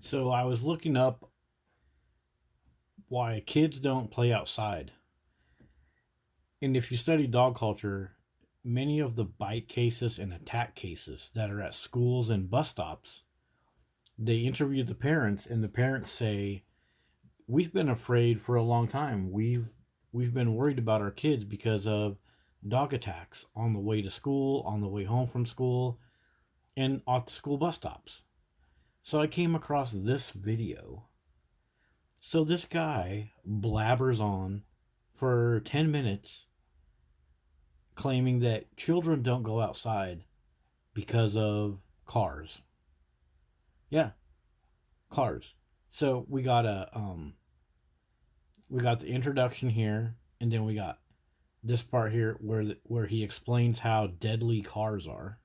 So I was looking up why kids don't play outside. And if you study dog culture, many of the bite cases and attack cases that are at schools and bus stops, they interview the parents and the parents say, "We've been afraid for a long time. We've been worried about our kids because of dog attacks on the way to school, on the way home from school, and at the school bus stops." So I came across this video. So this guy blabbers on for 10 minutes claiming that children don't go outside because of cars. Yeah, cars. So we got the introduction here, and then we got this part here where he explains how deadly cars are.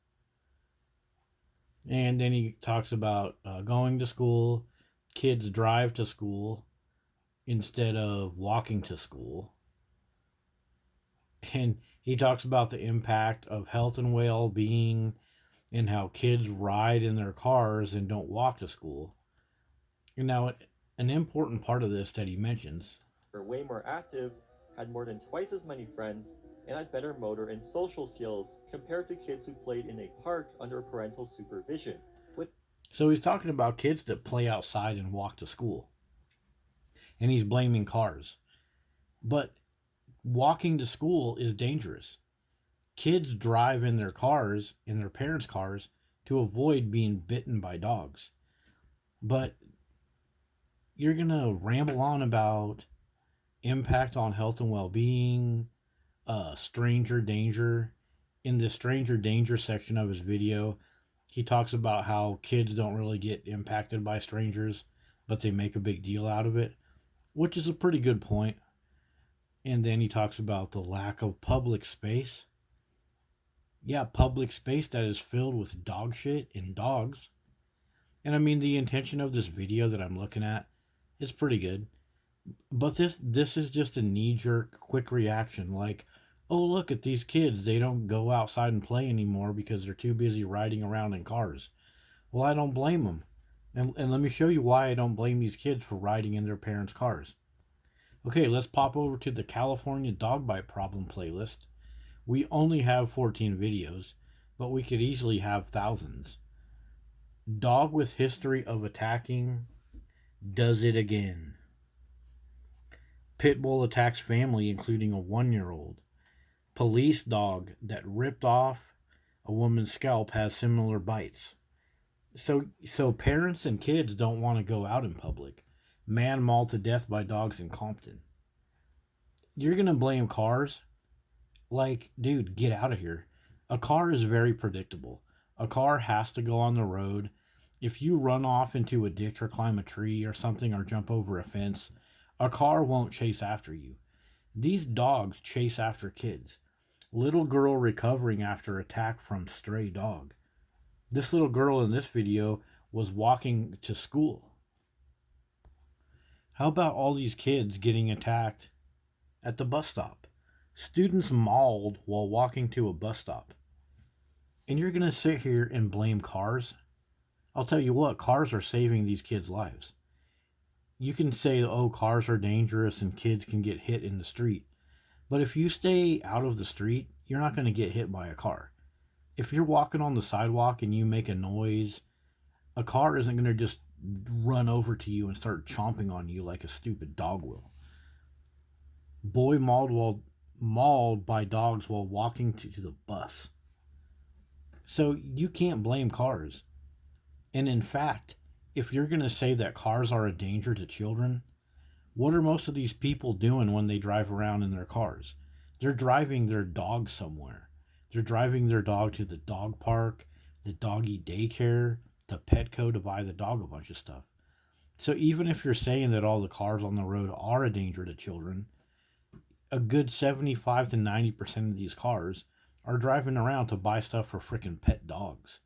And then he talks about going to school, kids drive to school instead of walking to school. And he talks about the impact of health and well-being and how kids ride in their cars and don't walk to school. And now, an important part of this that he mentions. Were way more active, had more than twice as many friends, and had better motor and social skills compared to kids who played in a park under parental supervision. With So he's talking about kids that play outside and walk to school, and he's blaming cars. But walking to school is dangerous. Kids drive in their cars, in their parents' cars, to avoid being bitten by dogs. But you're going to ramble on about impact on health and well-being, stranger danger. In the stranger danger section of his video, he talks about how kids don't really get impacted by strangers, but they make a big deal out of it, which is a pretty good point. And then he talks about the lack of public space. Yeah, public space that is filled with dog shit and dogs. And I mean, the intention of this video that I'm looking at is pretty good. But this is just a knee jerk quick reaction like, "Oh, look at these kids. They don't go outside and play anymore because they're too busy riding around in cars." Well, I don't blame them. And let me show you why I don't blame these kids for riding in their parents' cars. Okay, let's pop over to the California dog bite problem playlist. We only have 14 videos, but we could easily have thousands. Dog with history of attacking does it again. Pit bull attacks family, including a 1 year old. Police dog that ripped off a woman's scalp has similar bites. So parents and kids don't want to go out in public. Man mauled to death by dogs in Compton. You're gonna blame cars? Like, dude, get out of here. A car is very predictable. A car has to go on the road. If you run off into a ditch or climb a tree or something or jump over a fence, a car won't chase after you. These dogs chase after kids. Little girl recovering after attack from stray dog. This little girl in this video was walking to school. How about all these kids getting attacked at the bus stop? Students mauled while walking to a bus stop. And you're going to sit here and blame cars? I'll tell you what, cars are saving these kids' lives. You can say, "Oh, cars are dangerous and kids can get hit in the street." But if you stay out of the street, you're not going to get hit by a car. If you're walking on the sidewalk and you make a noise, a car isn't going to just run over to you and start chomping on you like a stupid dog will. Boy mauled by dogs while walking to the bus. So you can't blame cars. And in fact, if you're going to say that cars are a danger to children, what are most of these people doing when they drive around in their cars? They're driving their dog somewhere. They're driving their dog to the dog park, the doggy daycare, the Petco to buy the dog a bunch of stuff. So even if you're saying that all the cars on the road are a danger to children, a good 75 to 90% of these cars are driving around to buy stuff for frickin' pet dogs.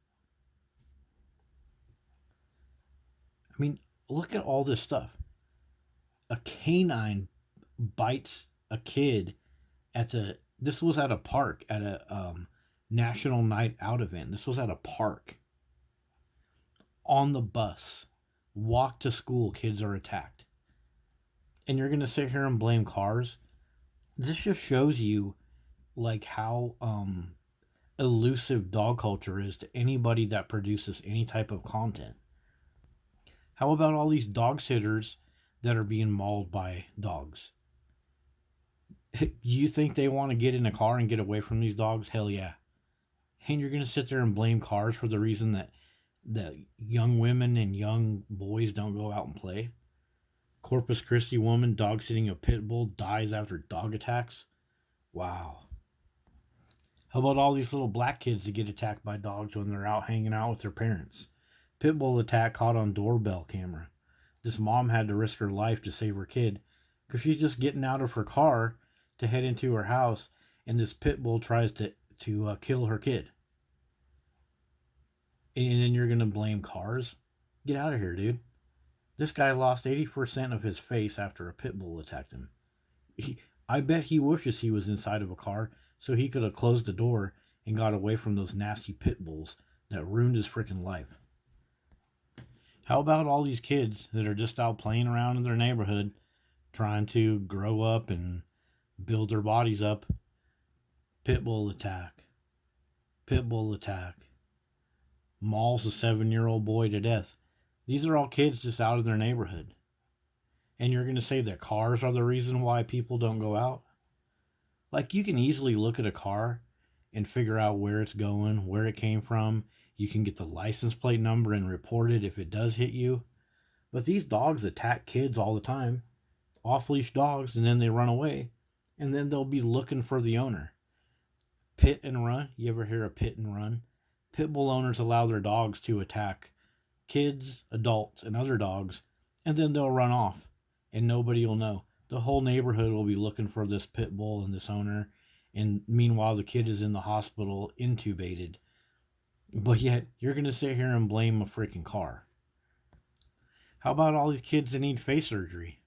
I mean, look at all this stuff. A canine bites a kid at a this was at a park at a national night out event. This was at a park on the bus. walk to school, kids are attacked. And you're going to sit here and blame cars? This just shows you like how elusive dog culture is to anybody that produces any type of content. How about all these dog sitters that are being mauled by dogs? You think they want to get in a car and get away from these dogs? Hell yeah. And you're going to sit there and blame cars for the reason that young women and young boys don't go out and play? Corpus Christi woman dog sitting a pit bull dies after dog attacks? Wow. How about all these little black kids that get attacked by dogs when they're out hanging out with their parents? Pit bull attack caught on doorbell camera. This mom had to risk her life to save her kid because she's just getting out of her car to head into her house, and this pit bull tries to kill her kid. And then you're gonna blame cars? Get out of here, dude. This guy lost 80% of his face after a pit bull attacked him. I bet he wishes he was inside of a car so he could have closed the door and got away from those nasty pit bulls that ruined his freaking life. How about all these kids that are just out playing around in their neighborhood, trying to grow up and build their bodies up? Pit bull attack. Pit bull attack. Mauls a 7-year-old boy to death. These are all kids just out of their neighborhood. And you're going to say that cars are the reason why people don't go out? Like, you can easily look at a car and figure out where it's going, where it came from. You can get the license plate number and report it if it does hit you. But these dogs attack kids all the time. Off-leash dogs, and then they run away. And then they'll be looking for the owner. Pit and run. You ever hear of pit and run? Pit bull owners allow their dogs to attack kids, adults, and other dogs, and then they'll run off, and nobody will know. The whole neighborhood will be looking for this pit bull and this owner, and meanwhile the kid is in the hospital intubated. But yet, you're going to sit here and blame a freaking car. How about all these kids that need face surgery?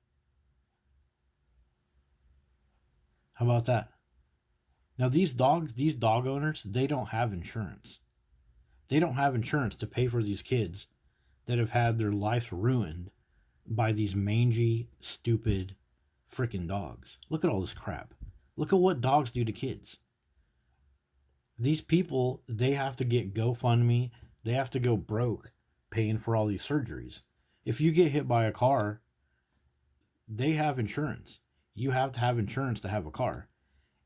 How about that? Now these dog owners, they don't have insurance. They don't have insurance to pay for these kids that have had their lives ruined by these mangy, stupid, freaking dogs. Look at all this crap. Look at what dogs do to kids. These people, they have to get GoFundMe. They have to go broke paying for all these surgeries. If you get hit by a car, they have insurance. You have to have insurance to have a car.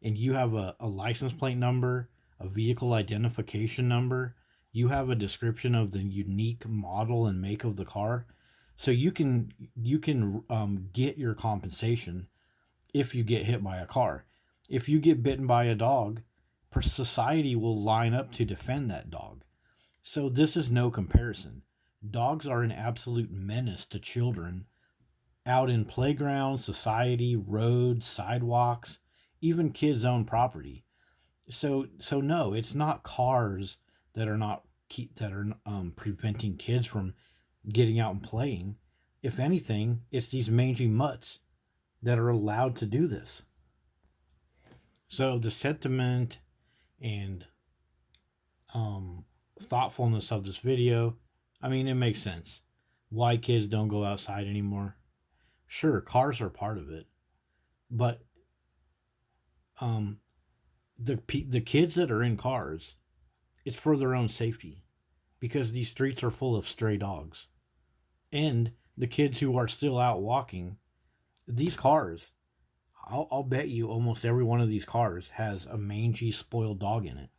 And you have a license plate number, a vehicle identification number. You have a description of the unique model and make of the car. So you can get your compensation if you get hit by a car. If you get bitten by a dog, society will line up to defend that dog. So this is no comparison. Dogs are an absolute menace to children out in playgrounds, society, roads, sidewalks, even kids' own property. So no, it's not cars that are preventing kids from getting out and playing. If anything, it's these mangy mutts that are allowed to do this. So the sentiment and thoughtfulness of this video, I mean, it makes sense. Why kids don't go outside anymore? Sure, cars are part of it, but the kids that are in cars, it's for their own safety, because these streets are full of stray dogs, and the kids who are still out walking, these cars, I'll bet you almost every one of these cars has a mangy, spoiled dog in it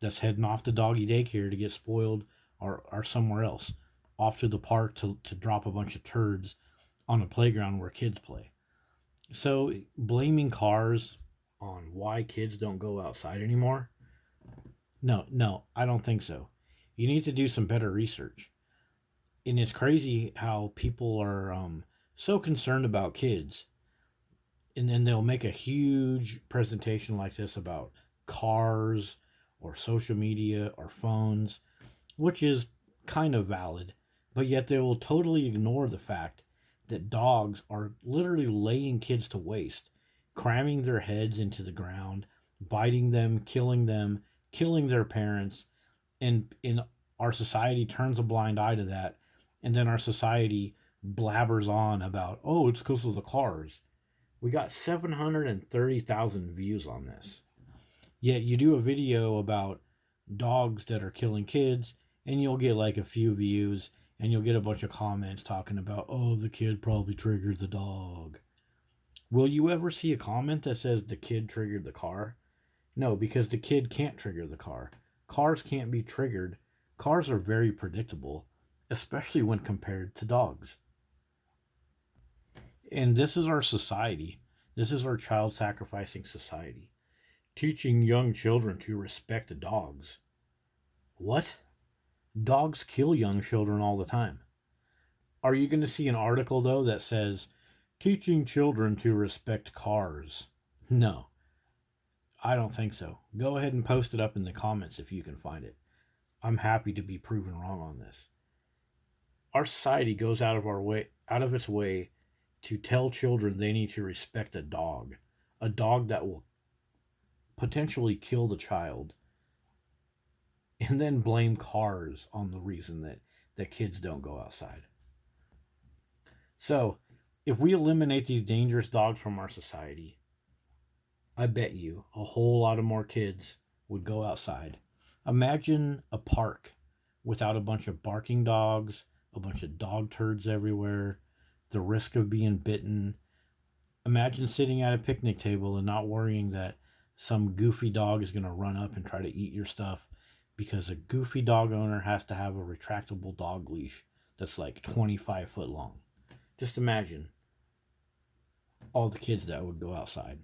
that's heading off to doggy daycare to get spoiled, or somewhere else, off to the park to drop a bunch of turds on a playground where kids play. So blaming cars on why kids don't go outside anymore? No, I don't think so. You need to do some better research. And it's crazy how people are so concerned about kids, and then they'll make a huge presentation like this about cars or social media or phones, which is kind of valid, but yet they will totally ignore the fact that dogs are literally laying kids to waste, cramming their heads into the ground, biting them, killing their parents, and in our society turns a blind eye to that And then our society blabbers on about, oh, it's because of the cars. We got 730,000 views on this. Yet you do a video about dogs that are killing kids, and you'll get like a few views, and you'll get a bunch of comments talking about, oh, the kid probably triggered the dog. Will you ever see a comment that says the kid triggered the car? No, because the kid can't trigger the car. Cars can't be triggered. Cars are very predictable, especially when compared to dogs. And this is our society. This is our child sacrificing society. Teaching young children to respect dogs. What? Dogs kill young children all the time. Are you going to see an article, though, that says, teaching children to respect cars? No, I don't think so. Go ahead and post it up in the comments if you can find it. I'm happy to be proven wrong on this. Our society goes out of its way to tell children they need to respect a dog that will potentially kill the child, and then blame cars on the reason that kids don't go outside. So, if we eliminate these dangerous dogs from our society, I bet you a whole lot of more kids would go outside. Imagine a park without a bunch of barking dogs, a bunch of dog turds everywhere, the risk of being bitten. Imagine sitting at a picnic table and not worrying that some goofy dog is going to run up and try to eat your stuff because a goofy dog owner has to have a retractable dog leash that's like 25 foot long. Just imagine all the kids that would go outside.